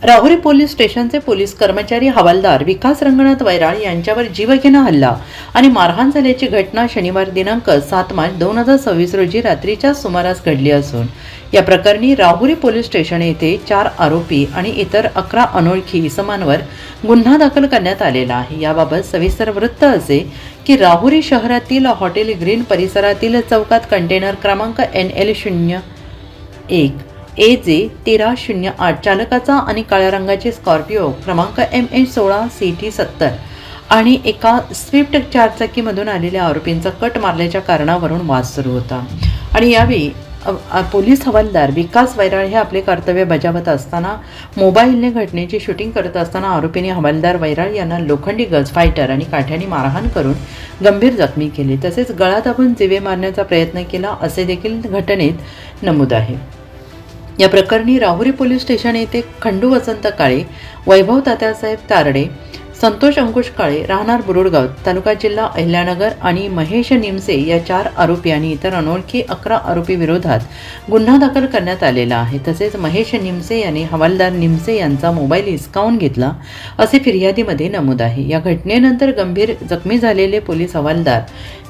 Rahuri police स्टेशनचे police कर्मचारी हवालदार विकास रंगनाथ वैराळ यांच्यावर जीवघेणा हल्ला आणि मारहाण झाल्याची घटना शनिवार दिनांक 7 मार्च 2026 रोजी रात्रीच्या सुमारास घडली असून या प्रकरणी राहुरी पोलीस स्टेशन येथे 4 आरोपी आणि इतर 11 अनोळखी इसमांवर गुन्हा दाखल करण्यात आलेला आहे। याबाबत सविस्तर वृत्त असे की राहुरी शहरातील हॉटेल ग्रीन परिसरातील चौकात कंटेनर क्रमांक NL01 AJ 1308 चालकाचा आणि काळ्या रंगाची स्कॉर्पिओ क्रमांक MH16 CT 70 आणि एका स्विफ्ट चारचाकीमधून आलेल्या आरोपींचा कट मारल्याच्या कारणावरून वाद सुरू होता आणि यावेळी पोलीस हवालदार विकास वैराळ हे आपले कर्तव्य बजावत असताना मोबाईलने घटनेची शूटिंग करत असताना आरोपींनी हवालदार वैराळ यांना लोखंडी गज फायटर आणि काठ्याने मारहाण करून गंभीर जखमी केले, तसेच गळा दाबून जिवे मारण्याचा प्रयत्न केला असे देखील घटनेत नमूद आहे। या प्रकरणी राहुरी पोलीस स्टेशन येथे खंडू वसंत काळे, वैभव तात्यासाहेब तारडे, संतोष अंकुश काळे राहणार बुरुडगाव तालुका जिल्हा अहिल्यानगर आणि महेश निमसे या 4 आरोपी आणि इतर अनोळखी 11 आरोपी विरोधात गुन्हा दाखल करण्यात आलेला आहे। तसेच महेश निमसे यांनी हवालदार निमसे यांचा मोबाईल हिसकावून घेतला असे फिर्यादीमध्ये नमूद आहे। या घटनेनंतर गंभीर जखमी झालेले पोलीस हवालदार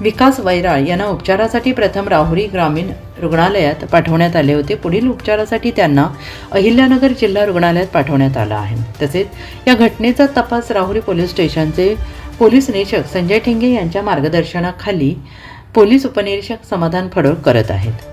विकास वैराळ यांना उपचारासाठी प्रथम राहुरी ग्रामीण रुग्णालयात पाठवण्यात आले होते। पुढील उपचारासाठी त्यांना अहिल्यानगर जिल्हा रुग्णालयात पाठवण्यात आला आहे। तसेच या घटनेचा तपास राहुरी पोलीस स्टेशनचे पोलीस निरीक्षक संजय ठेंगे यांच्या मार्गदर्शनाखाली पोलीस उपनिरीक्षक समाधान फडोळ करत आहेत।